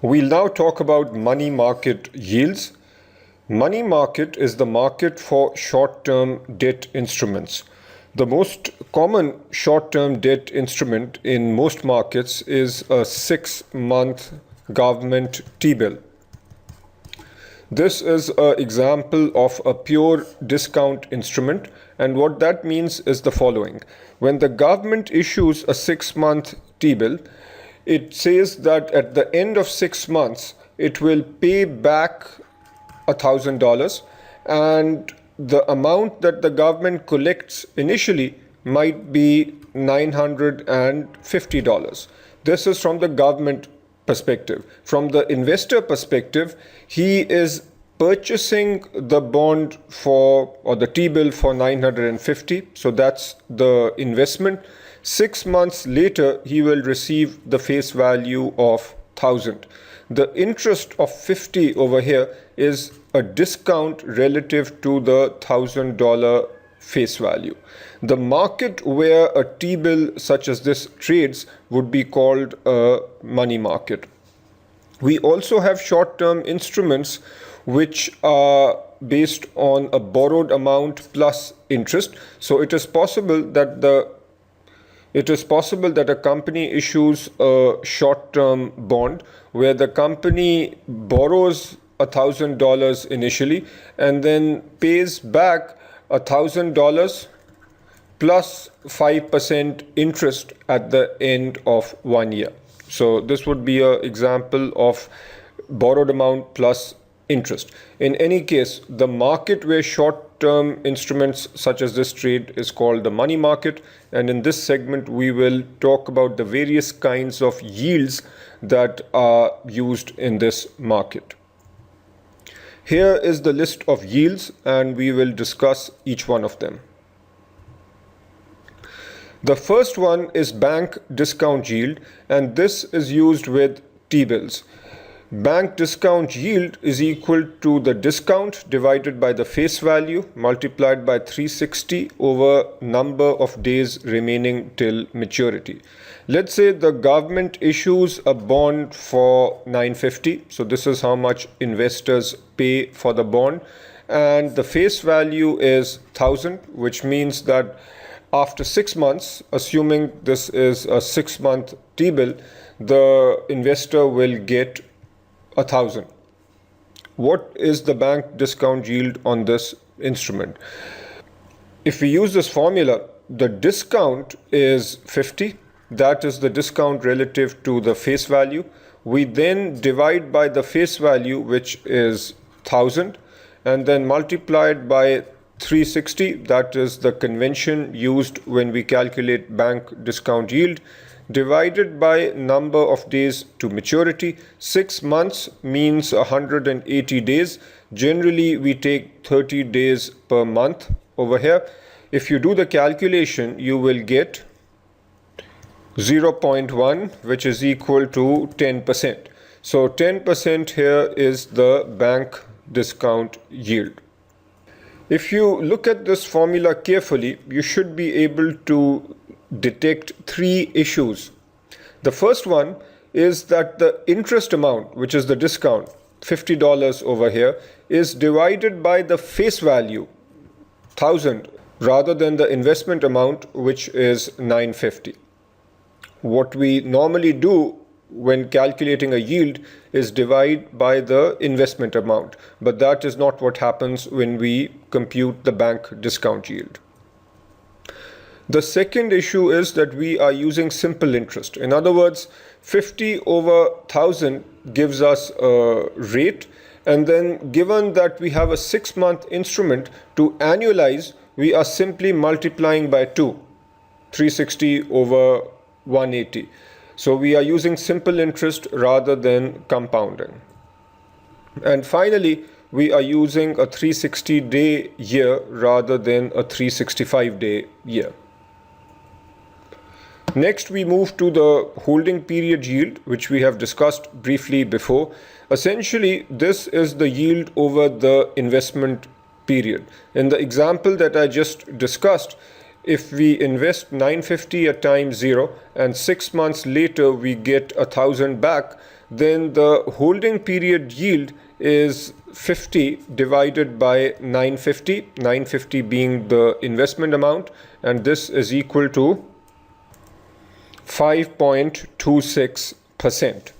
We'll now talk about money market yields. Money market is the market for short-term debt instruments. The most common short-term debt instrument in most markets is a 6-month government T-bill. This is an example of a pure discount instrument, and what that means is the following. When the government issues a 6-month T-bill, it says that at the end of 6 months, it will pay back $1,000, and the amount that the government collects initially might be $950. This is from the government perspective. From the investor perspective, he is purchasing the bond or the T-bill for $950. So that's the investment. 6 months later, he will receive the face value of $1,000. The interest of $50 over here is a discount relative to the $1,000 face value. The market where a T-bill such as this trades would be called a money market. We also have short-term instruments which are based on a borrowed amount plus interest. So it is possible that a company issues a short-term bond where the company borrows $1,000 initially and then pays back $1,000 plus 5% interest at the end of 1 year. So this would be an example of borrowed amount plus interest. In any case, the market where short-term instruments such as this trade is called the money market, and in this segment we will talk about the various kinds of yields that are used in this market. Here is the list of yields, and we will discuss each one of them. The first one is bank discount yield, and this is used with T-bills. Bank discount yield is equal to the discount divided by the face value multiplied by 360 over number of days remaining till maturity. Let's say the government issues a bond for $950. So this is how much investors pay for the bond, and the face value is $1,000, which means that after 6 months, assuming this is a 6-month T-bill, the investor will get $1,000. What is the bank discount yield on this instrument? If we use this formula, the discount is 50. That is the discount relative to the face value. We then divide by the face value, which is 1,000, and then multiplied by 360. That is the convention used when we calculate bank discount yield, divided by number of days to maturity. 6 months means 180 days. Generally, we take 30 days per month over here. If you do the calculation, you will get 0.1, which is equal to 10%. So 10% here is the bank discount yield. If you look at this formula carefully, you should be able to detect 3 issues. The first one is that the interest amount, which is the discount, $50 over here, is divided by the face value, 1,000, rather than the investment amount, which is $950. What we normally do when calculating a yield is divide by the investment amount, but that is not what happens when we compute the bank discount yield. The second issue is that we are using simple interest. In other words, 50 over 1,000 gives us a rate, and then given that we have a 6-month instrument, to annualize, we are simply multiplying by 2, 360 over 180. So we are using simple interest rather than compounding. And finally, we are using a 360-day year rather than a 365-day year. Next, we move to the holding period yield, which we have discussed briefly before. Essentially, this is the yield over the investment period. In the example that I just discussed, if we invest 950 at time 0 and 6 months later we get 1,000 back, then the holding period yield is 50 divided by 950, 950 being the investment amount, and this is equal to 5.26%.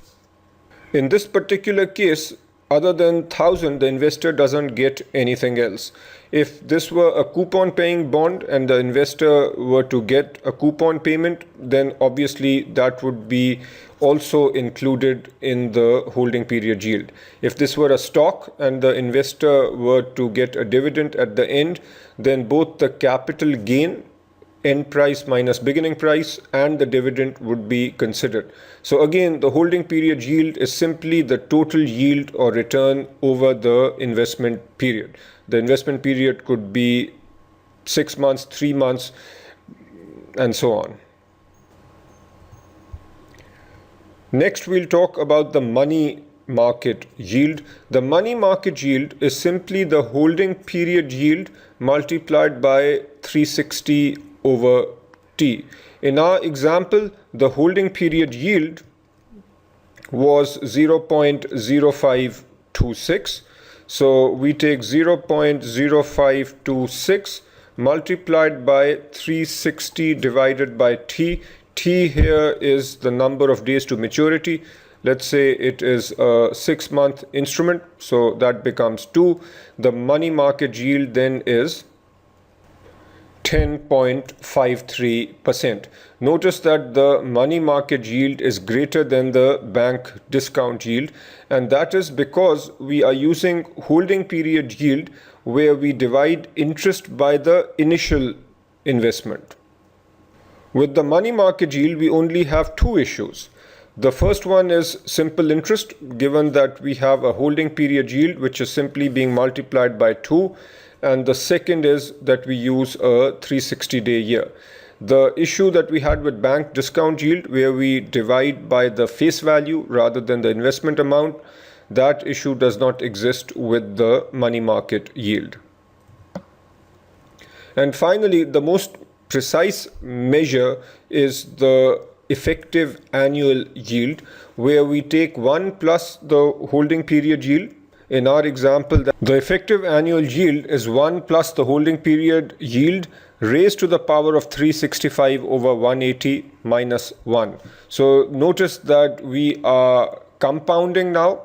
In this particular case, other than 1,000, the investor doesn't get anything else. If this were a coupon paying bond and the investor were to get a coupon payment, then obviously that would be also included in the holding period yield. If this were a stock and the investor were to get a dividend at the end, then both the capital gain, end price minus beginning price, and the dividend would be considered. So again, the holding period yield is simply the total yield or return over the investment period. The investment period could be 6 months, 3 months, and so on. Next, we'll talk about the money market yield. The money market yield is simply the holding period yield multiplied by 360 over T. In our example, the holding period yield was 0.0526. So we take 0.0526 multiplied by 360 divided by T. T here is the number of days to maturity. Let's say it is a 6-month instrument, so that becomes 2. The money market yield then is 10.53%. Notice that the money market yield is greater than the bank discount yield, and that is because we are using holding period yield where we divide interest by the initial investment. With the money market yield, we only have 2 issues. The first one is simple interest, given that we have a holding period yield which is simply being multiplied by 2. And the second is that we use a 360-day year. The issue that we had with bank discount yield, where we divide by the face value rather than the investment amount, that issue does not exist with the money market yield. And finally, the most precise measure is the effective annual yield, where we take 1 plus the holding period yield. In our example, the effective annual yield is 1 plus the holding period yield raised to the power of 365 over 180 minus 1. So notice that we are compounding now,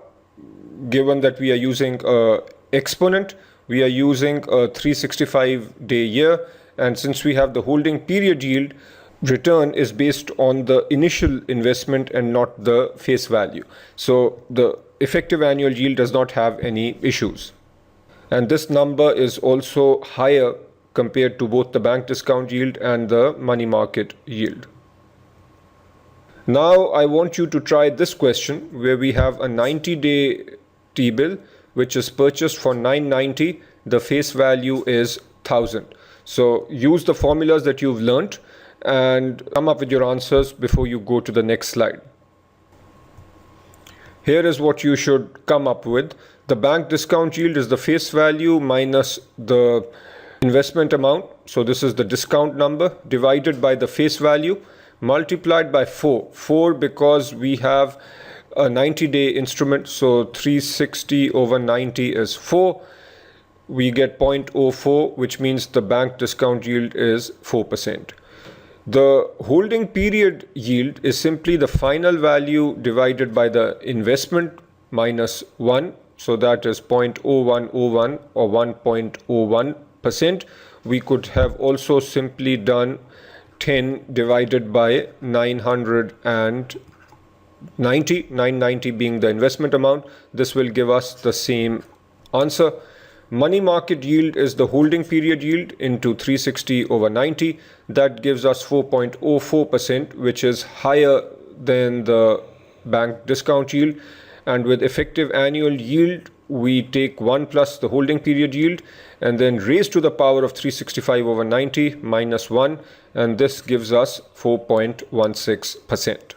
given that we are using an exponent. We are using a 365-day year, and since we have the holding period yield, return is based on the initial investment and not the face value. So the effective annual yield does not have any issues. And this number is also higher compared to both the bank discount yield and the money market yield. Now I want you to try this question, where we have a 90-day T-bill which is purchased for $9.90. The face value is 1,000. So use the formulas that you've learnt and come up with your answers before you go to the next slide. Here is what you should come up with. The bank discount yield is the face value minus the investment amount. So this is the discount number divided by the face value multiplied by 4. 4 because we have a 90-day instrument. So 360 over 90 is 4. We get 0.04, which means the bank discount yield is 4%. The holding period yield is simply the final value divided by the investment minus 1. So that is 0.0101 or 1.01%. We could have also simply done 10 divided by 990 being the investment amount. This will give us the same answer. Money market yield is the holding period yield into 360 over 90. That gives us 4.04%, which is higher than the bank discount yield. And with effective annual yield, we take 1 plus the holding period yield and then raise to the power of 365 over 90 minus 1. And this gives us 4.16%.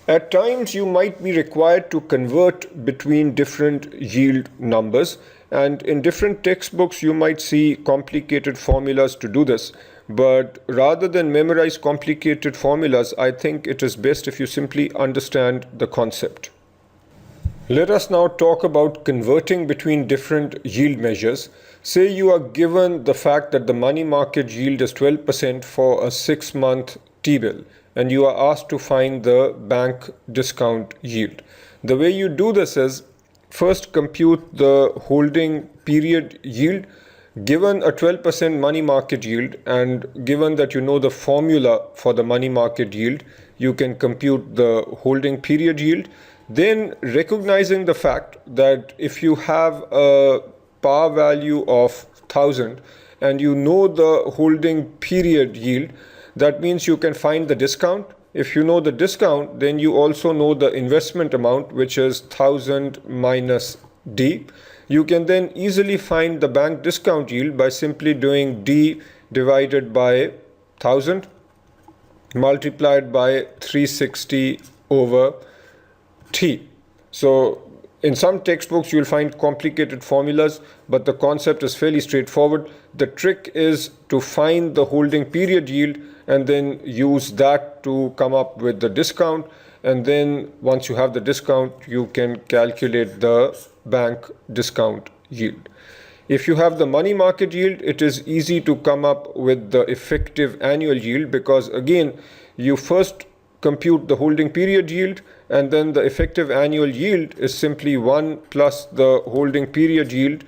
At times, you might be required to convert between different yield numbers, And in different textbooks, you might see complicated formulas to do this. But rather than memorize complicated formulas, I think it is best if you simply understand the concept. Let us now talk about converting between different yield measures. Say you are given the fact that the money market yield is 12% for a 6-month T-bill, and you are asked to find the bank discount yield. The way you do this is, first compute the holding period yield. Given a 12% money market yield, and given that you know the formula for the money market yield, you can compute the holding period yield. Then, recognizing the fact that if you have a par value of 1000 and you know the holding period yield, that means you can find the discount. If you know the discount, then you also know the investment amount, which is 1000 minus D. You can then easily find the bank discount yield by simply doing D divided by 1000 multiplied by 360 over T. So in some textbooks you'll find complicated formulas, but the concept is fairly straightforward. The trick is to find the holding period yield and then use that to come up with the discount. And then once you have the discount, you can calculate the bank discount yield. If you have the money market yield, it is easy to come up with the effective annual yield, because again, you first compute the holding period yield, and then the effective annual yield is simply 1 plus the holding period yield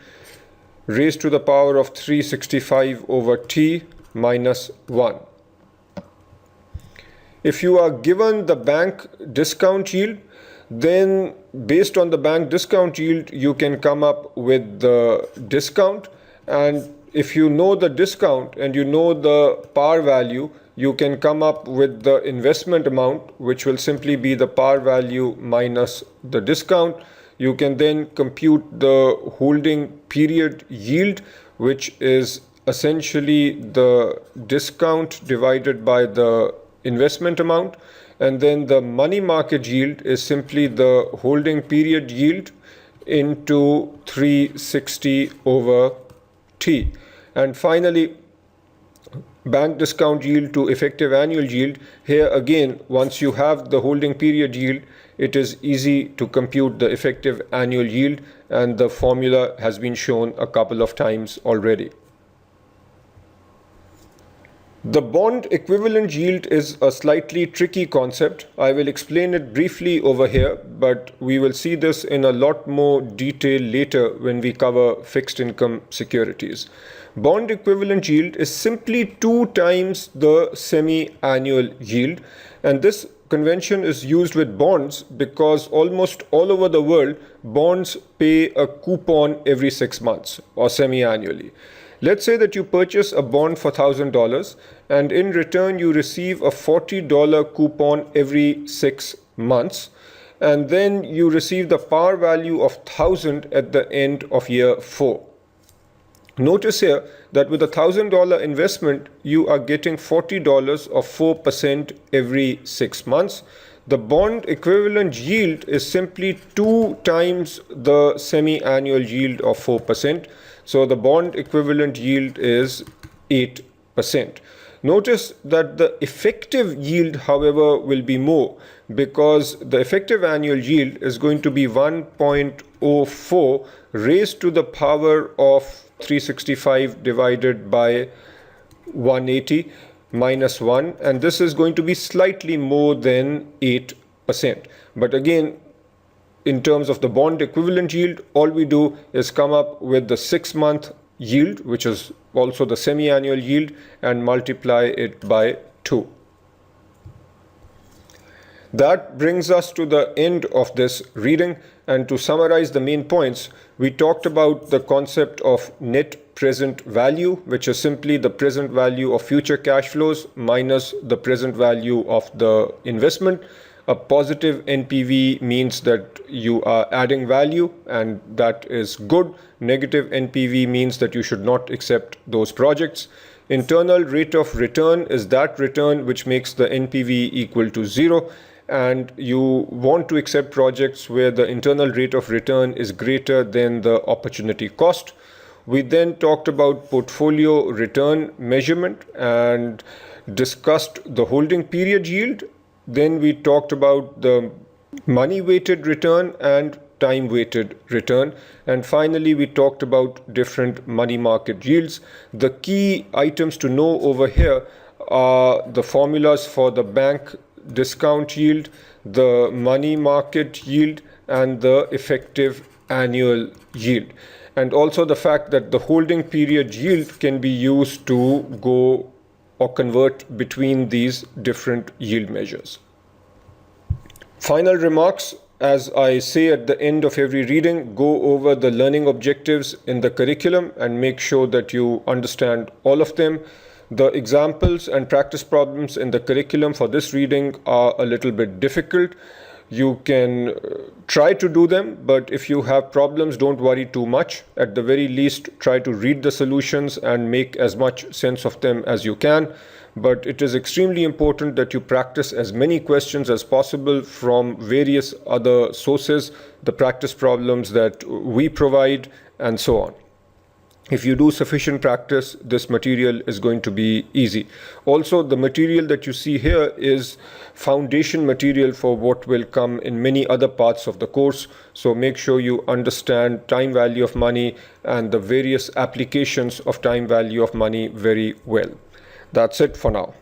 raised to the power of 365 over T minus 1. If you are given the bank discount yield, then based on the bank discount yield, you can come up with the discount. And if you know the discount and you know the par value, you can come up with the investment amount, which will simply be the par value minus the discount. You can then compute the holding period yield, which is essentially the discount divided by the investment amount. And then the money market yield is simply the holding period yield into 360 over T. And finally, bank discount yield to effective annual yield. Here again, once you have the holding period yield, it is easy to compute the effective annual yield, and the formula has been shown a couple of times already. The bond equivalent yield is a slightly tricky concept. I will explain it briefly over here, but we will see this in a lot more detail later when we cover fixed income securities. Bond equivalent yield is simply 2 times the semi-annual yield, and this convention is used with bonds because almost all over the world, bonds pay a coupon every 6 months or semi-annually. Let's say that you purchase a bond for $1,000 and in return you receive a $40 coupon every 6 months, and then you receive the par value of 1000 at the end of year 4. Notice here that with a $1,000 investment, you are getting $40 or 4% every 6 months. The bond equivalent yield is simply 2 times the semi-annual yield of 4%. So the bond equivalent yield is 8%. Notice that the effective yield, however, will be more, because the effective annual yield is going to be 1.04 raised to the power of 365 divided by 180 minus 1, and this is going to be slightly more than 8%. But again, in terms of the bond equivalent yield, all we do is come up with the 6-month yield, which is also the semi-annual yield, and multiply it by 2. That brings us to the end of this reading, and to summarize the main points, we talked about the concept of net present value, which is simply the present value of future cash flows minus the present value of the investment. A positive NPV means that you are adding value, and that is good. Negative NPV means that you should not accept those projects. Internal rate of return is that return which makes the NPV equal to 0. and you want to accept projects where the internal rate of return is greater than the opportunity cost. We then talked about portfolio return measurement and discussed the holding period yield. Then we talked about the money weighted return and time weighted return. And finally, we talked about different money market yields. The key items to know over here are the formulas for the bank discount yield, the money market yield, and the effective annual yield. And also the fact that the holding period yield can be used to go or convert between these different yield measures. Final remarks. As I say at the end of every reading, go over the learning objectives in the curriculum and make sure that you understand all of them. The examples and practice problems in the curriculum for this reading are a little bit difficult. You can try to do them, but if you have problems, don't worry too much. At the very least, try to read the solutions and make as much sense of them as you can. But it is extremely important that you practice as many questions as possible from various other sources, the practice problems that we provide, and so on. If you do sufficient practice, this material is going to be easy. Also, the material that you see here is foundation material for what will come in many other parts of the course. So make sure you understand time value of money and the various applications of time value of money very well. That's it for now.